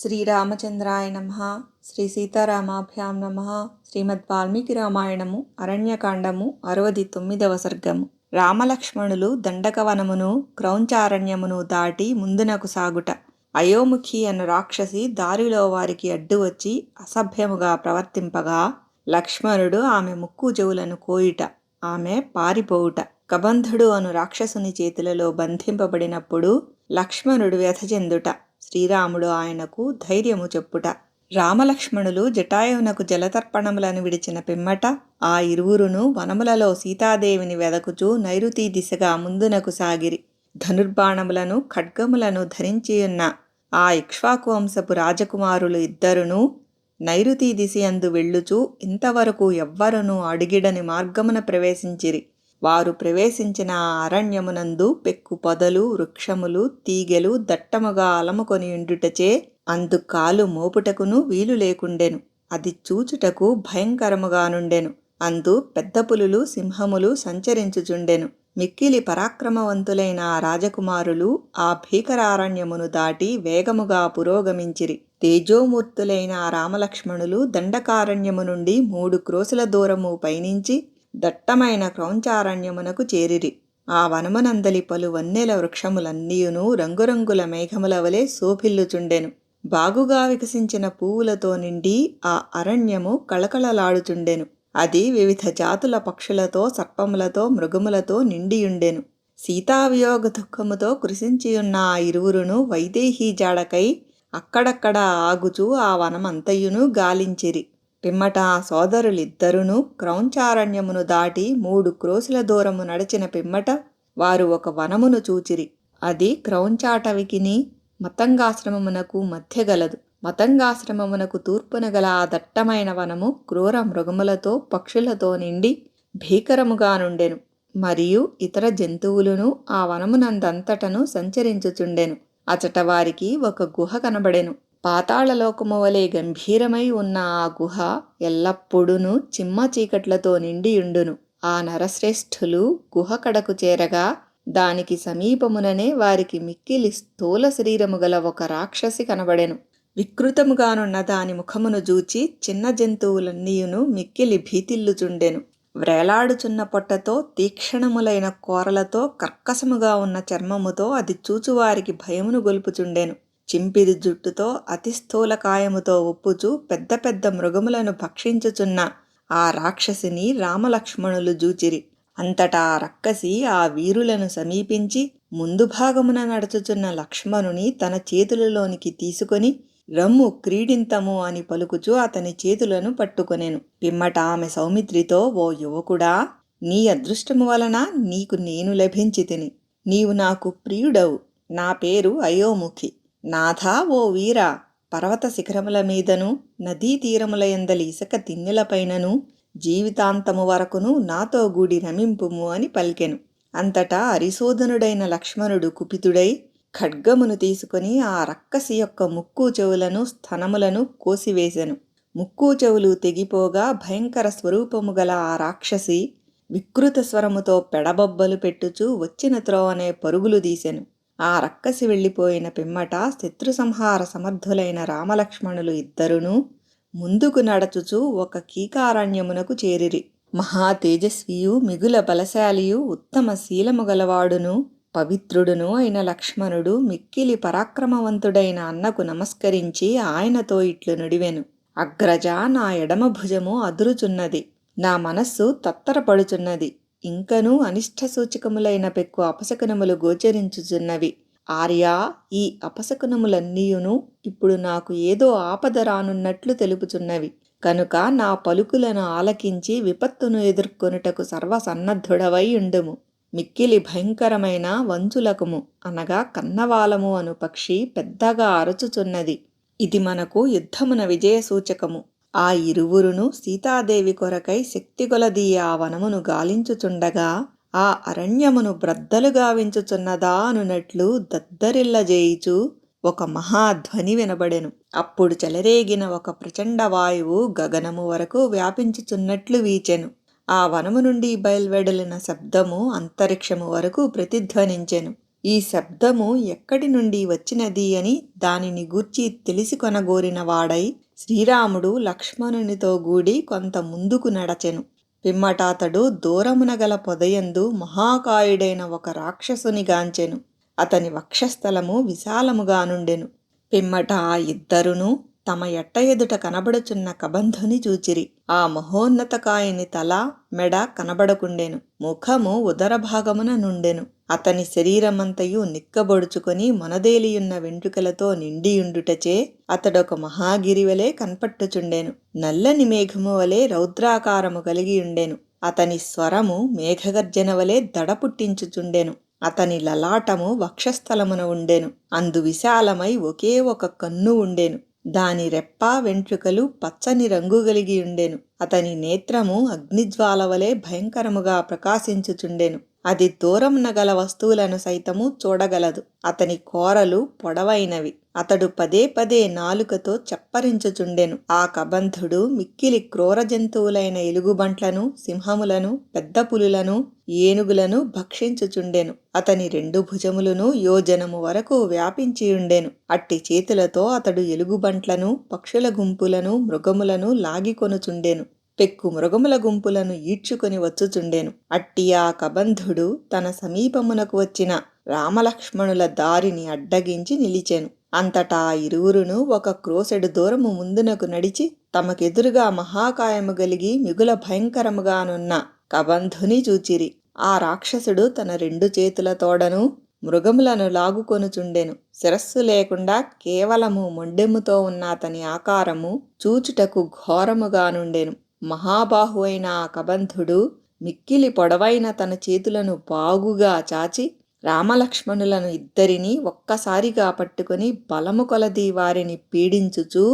శ్రీరామచంద్రాయ నమః. శ్రీ సీతారామాభ్యాం నమః. శ్రీమద్ వాల్మీకి రామాయణము అరణ్యకాండము 69వ సర్గము. రామలక్ష్మణులు దండకవనమును క్రౌంచారణ్యమును దాటి ముందునకు సాగుట. అయోముఖి అను రాక్షసి దారిలో వారికి అడ్డు వచ్చి అసభ్యముగా ప్రవర్తింపగా లక్ష్మణుడు ఆమె ముక్కు చెవులను కోయుట, ఆమె పారిపోవుట. కబంధుడు అను రాక్షసుని చేతులలో బంధింపబడినప్పుడు లక్ష్మణుడు వ్యథచెందుట, శ్రీరాముడు ఆయనకు ధైర్యము చెప్పుట. రామలక్ష్మణులు జటాయువునకు జలతర్పణములను విడిచిన పిమ్మట ఆ ఇరువురును వనములలో సీతాదేవిని వెదకుచూ నైరుతి దిశగా ముందునకు సాగిరి. ధనుర్బాణములను ఖడ్గములను ధరించియున్న ఆ ఇక్ష్వాకు వంశపు రాజకుమారులు ఇద్దరును నైరుతి దిశయందు వెళ్ళుచూ ఇంతవరకు ఎవ్వరునూ అడిగిడని మార్గమున ప్రవేశించిరి. వారు ప్రవేశించిన ఆ అరణ్యమునందు పెక్కు పొదలు, వృక్షములు, తీగెలు దట్టముగా అలముకొని ఉండుటచే అందు కాలు మోపుటకును వీలు లేకుండెను. అది చూచుటకు భయంకరముగానుండెను. అందు పెద్ద పులులు, సింహములు సంచరించుచుండెను. మిక్కిలి పరాక్రమవంతులైన ఆ రాజకుమారులు ఆ భీకరారణ్యమును దాటి వేగముగా పురోగమించిరి. తేజోమూర్తులైన ఆ రామలక్ష్మణులు దండకారణ్యము నుండి 3 క్రోసుల దూరము పయనించి దట్టమైన క్రౌంచారణ్యమునకు చేరిరి. ఆ వనమునందలి పలు వన్నెల వృక్షములన్నీయును రంగురంగుల మేఘముల వలె శోభిల్లుచుండెను. బాగుగా వికసించిన పువ్వులతో నిండి ఆ అరణ్యము కళకళలాడుచుండెను. అది వివిధ జాతుల పక్షులతో, సర్పములతో, మృగములతో నిండియుండెను. సీతావియోగ దుఃఖముతో కృశించియున్న ఆ ఇరువురును వైదేహీ జాడకై అక్కడక్కడ ఆగుచూ ఆ వనమంతయును గాలించిరి. పిమ్మట ఆ సోదరులిద్దరును క్రౌంచారణ్యమును దాటి 3 క్రోసుల దూరము నడిచిన పిమ్మట వారు ఒక వనమును చూచిరి. అది క్రౌంచాటవికిని మతంగాశ్రమమునకు మధ్య గలదు. మతంగాశ్రమమునకు తూర్పున గల ఆ దట్టమైన వనము క్రూర మృగములతో, పక్షులతో నిండి భీకరముగా నుండెను. మరియు ఇతర జంతువులను ఆ వనమునందంతటను సంచరించుచుండెను. అచట వారికి ఒక గుహ కనబడెను. పాతాళలోకము వలె గంభీరమై ఉన్న ఆ గుహ ఎల్లప్పుడూను చిమ్మ చీకట్లతో నిండియుండును. ఆ నరశ్రేష్ఠులు గుహ కడకు చేరగా దానికి సమీపముననే వారికి మిక్కిలి స్థూల శరీరము గల ఒక రాక్షసి కనబడెను. వికృతముగానున్న దాని ముఖమును జూచి చిన్న జంతువులన్నీయును మిక్కిలి భీతిల్లుచుండెను. వ్రేలాడుచున్న పొట్టతో, తీక్షణములైన కోరలతో, కర్కశముగా ఉన్న చర్మముతో అది చూచువారికి భయమును గొల్పుచుండెను. చింపిరి జుట్టుతో, అతి స్థూల కాయముతో ఒప్పుచూ పెద్ద పెద్ద మృగములను భక్షించుచున్న ఆ రాక్షసిని రామలక్ష్మణులు జూచిరి. అంతటా ఆ రక్కసి ఆ వీరులను సమీపించి ముందు భాగమున నడుచుచున్న లక్ష్మణుని తన చేతులలోనికి తీసుకొని రమ్ము క్రీడింతము అని పలుకుచూ అతని చేతులను పట్టుకొనెను. పిమ్మట ఆమె సౌమిత్రితో, ఓ యువకుడా, నీ అదృష్టము వలన నీకు నేను లభించితిని. నీవు నాకు ప్రియుడవు. నా పేరు అయోముఖి. నాథా, ఓ వీరా, పర్వత శిఖరముల మీదను నదీ తీరముల యందలి ఇసుక తిన్నెలపైనను జీవితాంతము వరకును నాతో గూడి రమింపుము అని పలికెను. అంతటా అరిశోధనుడైన లక్ష్మణుడు కుపితుడై ఖడ్గమును తీసుకొని ఆ రక్కసి యొక్క ముక్కు చెవులను, స్తనములను కోసివేశెను. ముక్కు చెవులు తెగిపోగా భయంకర స్వరూపము గల ఆ రాక్షసి వికృత స్వరముతో పెడబొబ్బలు పెట్టుచూ వచ్చిన త్రోవనే పరుగులు తీసెను. ఆ రక్కసి వెళ్ళిపోయిన పిమ్మట శత్రు సంహార సమర్థులైన రామలక్ష్మణులు ఇద్దరును ముందుకు నడచుచూ ఒక కీకారణ్యమునకు చేరిరి. మహా తేజస్వియు, మిగుల బలశాలియు, ఉత్తమ శీలము గలవాడును, పవిత్రుడును అయిన లక్ష్మణుడు మిక్కిలి పరాక్రమవంతుడైన అన్నకు నమస్కరించి ఆయనతో ఇట్లు నుడివెను. అగ్రజ, నా ఎడమ భుజము అదురుచున్నది. నా మనస్సు తత్తరపడుచున్నది. ఇంకనూ అనిష్ట సూచకములైన పెక్కు అపశకునములు గోచరించుచున్నవి. ఆర్యా, ఈ అపశకునములన్నీయును ఇప్పుడు నాకు ఏదో ఆపద రానున్నట్లు తెలుపుచున్నవి. కనుక నా పలుకులను ఆలకించి విపత్తును ఎదుర్కొనుటకు సర్వసన్నద్ధుడవై ఉండుము. మిక్కిలి భయంకరమైన వంచులకము అనగా కన్నవాలము అను పక్షి పెద్దగా అరచుచున్నది. ఇది మనకు యుద్ధమున విజయ సూచకము. ఆ ఇరువురును సీతాదేవి కొరకై శక్తిగొలది ఆ వనమును గాలించుచుండగా ఆ అరణ్యమును బ్రద్దలు గావించుచున్నదా అనునట్లు దద్దరిల్లజేయిచు ఒక మహాధ్వని వినబడెను. అప్పుడు చెలరేగిన ఒక ప్రచండ వాయువు గగనము వరకు వ్యాపించుచున్నట్లు వీచెను. ఆ వనము నుండి బయల్వెడలిన శబ్దము అంతరిక్షము వరకు ప్రతిధ్వనించెను. ఈ శబ్దము ఎక్కడి నుండి వచ్చినది అని దానిని గూర్చి తెలిసి కొనగోరిన వాడై శ్రీరాముడు లక్ష్మణునితో గూడి కొంత ముందుకు నడచెను. పిమ్మటాతడు దూరమున గల పొదయందు మహాకాయుడైన ఒక రాక్షసుని గాంచెను. అతని వక్షస్థలము విశాలముగా నుండెను. పిమ్మట ఆ ఇద్దరును తమ ఎట్ట ఎదుట కనబడుచున్న కబంధుని చూచిరి. ఆ మహోన్నతకాయుని తల మెడ కనబడకుండెను. ముఖము ఉదరభాగమున నుండెను. అతని శరీరమంతయు నిక్కబొడుచుకొని మొనదేలియున్న వెంట్రుకలతో నిండియుండుటచే అతడొక మహాగిరివలే కన్పట్టుచుండెను. నల్లని మేఘము వలె రౌద్రాకారము కలిగియుండెను. అతని స్వరము మేఘగర్జన వలె దడ పుట్టించుచుండెను. అతని లలాటము వక్షస్థలమున ఉండెను. అందు విశాలమై ఒకే ఒక కన్ను ఉండెను. దాని రెప్ప వెంట్రుకలు పచ్చని రంగు కలిగియుండెను. అతని నేత్రము అగ్నిజ్వాల వలె భయంకరముగా ప్రకాశించుచుండెను. అది దూరమున గల వస్తువులను సైతము చూడగలదు. అతని కోరలు పొడవైనవి. అతడు పదే పదే నాలుకతో చప్పరించుచుండెను. ఆ కబంధుడు మిక్కిలి క్రూర జంతువులైన ఎలుగుబంట్లను, సింహములను, పెద్ద పులులను, ఏనుగులను భక్షించుచుండెను. అతని 2 భుజములను యోజనము వరకు వ్యాపించియుండెను. అట్టి చేతులతో అతడు ఎలుగుబంట్లను, పక్షుల గుంపులను, మృగములను లాగికొనుచుండెను. పెక్కు మృగముల గుంపులను ఈడ్చుకొని వచ్చుచుండెను. అట్టి ఆ కబంధుడు తన సమీపమునకు వచ్చిన రామలక్ష్మణుల దారిని అడ్డగించి నిలిచెను. అంతటా ఆ ఇరువురును ఒక క్రోసెడు దూరము ముందునకు నడిచి తమకెదురుగా మహాకాయము గలిగి మిగుల భయంకరముగానున్న కబంధుని చూచిరి. ఆ రాక్షసుడు తన 2 చేతులతోడను మృగములను లాగుకొనుచుండెను. శిరస్సు లేకుండా కేవలము మొండెముతో ఉన్న అతని ఆకారము చూచుటకు ఘోరముగానుండెను. మహాబాహు అయిన ఆ కబంధుడు మిక్కిలి పొడవైన తన చేతులను బాగుగా చాచి రామలక్ష్మణులను ఇద్దరినీ ఒక్కసారిగా పట్టుకొని బలము కొలది వారిని పీడించుచూ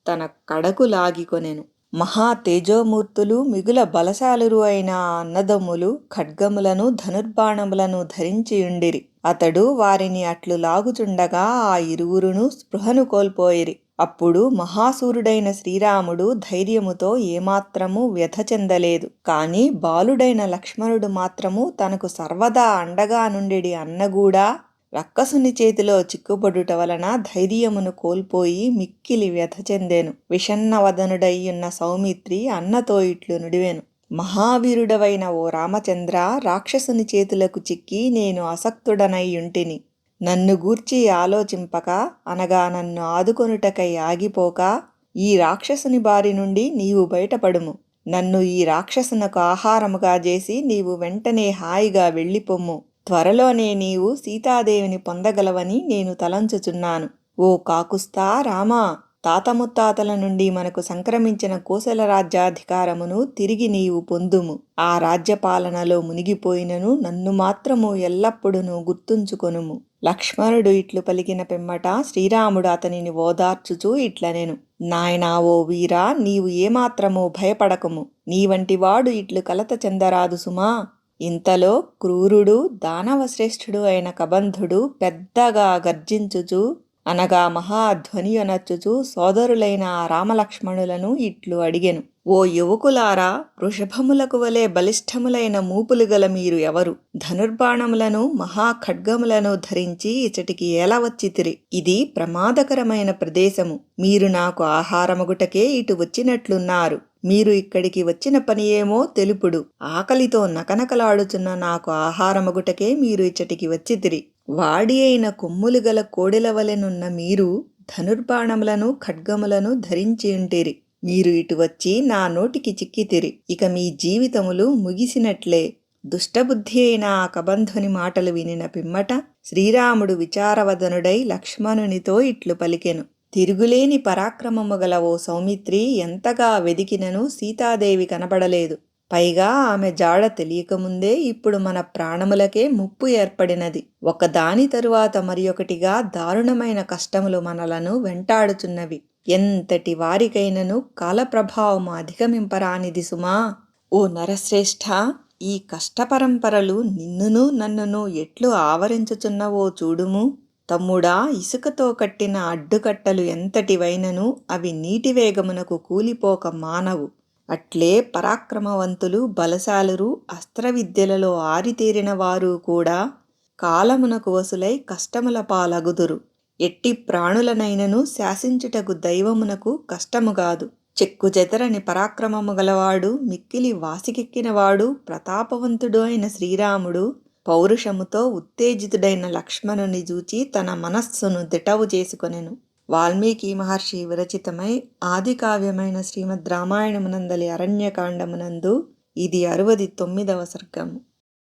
తన కడకు లాగికొనెను. మహా తేజోమూర్తులు మిగుల బలశాలురు అయిన అన్నదమ్ములు ఖడ్గములను ధనుర్బాణములను ధరించియుండిరి. అతడు వారిని అట్లు లాగుచుండగా ఆ ఇరువురును స్పృహను కోల్పోయిరి. అప్పుడు మహాసూరుడైన శ్రీరాముడు ధైర్యముతో ఏమాత్రము వ్యధ చెందలేదు. కాని బాలుడైన లక్ష్మణుడు మాత్రము తనకు సర్వదా అండగా నుండెడి అన్నగూడా రక్కసుని చేతిలో చిక్కుపడుట వలన ధైర్యమును కోల్పోయి మిక్కిలి వ్యధ చెందెను. విషన్నవదనుడయ్యున్న సౌమిత్రి అన్నతో ఇట్లు నుడివెను. మహావీరుడవైన ఓ రామచంద్ర, రాక్షసుని చేతులకు చిక్కి నేను అసక్తుడనయ్యుంటిని. నన్ను గూర్చి ఆలోచింపక, అనగా నన్ను ఆదుకొనుటకై ఆగిపోక, ఈ రాక్షసుని బారి నుండి నీవు బయటపడుము. నన్ను ఈ రాక్షసునకు ఆహారముగా చేసి నీవు వెంటనే హాయిగా వెళ్ళిపొమ్ము. త్వరలోనే నీవు సీతాదేవిని పొందగలవని నేను తలంచుచున్నాను. ఓ కాకుస్తా రామా, తాత ముత్తాతల నుండి మనకు సంక్రమించిన కోసల రాజ్యాధికారమును తిరిగి నీవు పొందుము. ఆ రాజ్యపాలనలో మునిగిపోయినను నన్ను మాత్రము ఎల్లప్పుడూ గుర్తుంచుకొనుము. లక్ష్మణుడు ఇట్లు పలికిన పిమ్మట శ్రీరాముడు అతనిని ఓదార్చుచూ ఇట్లనెను. నాయనా ఓ వీరా, నీవు ఏమాత్రమూ భయపడకము. నీ వంటివాడు ఇట్లు కలత చెందరాదు సుమా. ఇంతలో క్రూరుడు దానవశ్రేష్ఠుడు అయిన కబంధుడు పెద్దగా గర్జించుచు, అనగా మహాధ్వనియొనర్చుచు సోదరులైన రామలక్ష్మణులను ఇట్లు అడిగెను. ఓ యువకులారా, వృషభములకు వలె బలిష్ఠములైన మూపులు గల మీరు ఎవరు? ధనుర్బాణములను మహాఖడ్గములను ధరించి ఇచటికి ఎలా వచ్చితిరి? ఇది ప్రమాదకరమైన ప్రదేశము. మీరు నాకు ఆహారమగుటకే ఇటు వచ్చినట్లున్నారు. మీరు ఇక్కడికి వచ్చిన పని ఏమో తెలుపుడు. ఆకలితో నకనకలాడుచున్న నాకు ఆహారమగుటకే మీరు ఇచ్చటికి వచ్చితిరి. వాడి అయిన కొమ్ములు గల కోడెల వలెనున్న మీరు ధనుర్బాణములను ఖడ్గములను ధరించియుంటిరి. మీరు ఇటు వచ్చి నా నోటికి చిక్కితిరి. ఇక మీ జీవితములు ముగిసినట్లే. దుష్టబుద్ధి అయిన ఆ కబంధుని మాటలు వినిన పిమ్మట శ్రీరాముడు విచారవదనుడై లక్ష్మణునితో ఇట్లు పలికెను. తిరుగులేని పరాక్రమము గల ఓ సౌమిత్రి, ఎంతగా వెదికినను సీతాదేవి కనబడలేదు. పైగా ఆమె జాడ తెలియకముందే ఇప్పుడు మన ప్రాణములకే ముప్పు ఏర్పడినది. ఒకదాని తరువాత మరి ఒకటిగా దారుణమైన కష్టములు మనలను వెంటాడుచున్నవి. ఎంతటి వారికైనను కాలప్రభావము అధిగమింపరానిది సుమా. ఓ నరశ్రేష్ఠ, ఈ కష్టపరంపరలు నిన్నును నన్నును ఎట్లు ఆవరించుచున్నవో చూడుము. తమ్ముడా, ఇసుకతో కట్టిన అడ్డుకట్టలు ఎంతటివైనను అవి నీటి వేగమునకు కూలిపోక మానవు. అట్లే పరాక్రమవంతులు, బలశాలురు, అస్త్రవిద్యలలో ఆరితేరిన వారు కూడా కాలమునకు వసులై కష్టముల పాలగుదురు. ఎట్టి ప్రాణులనైనను శాసించుటకు దైవమునకు కష్టముగాదు. చెక్కు చెదరని పరాక్రమము గలవాడు, మిక్కిలి వాసికెక్కినవాడు, ప్రతాపవంతుడు అయిన శ్రీరాముడు పౌరుషముతో ఉత్తేజితుడైన లక్ష్మణుని చూచి తన మనస్సును దిటవు చేసుకొనెను. వాల్మీకి మహర్షి విరచితమై ఆది కావ్యమైన శ్రీమద్ రామాయణమునందలి అరణ్యకాండమునందు ఇది 69వ సర్గము.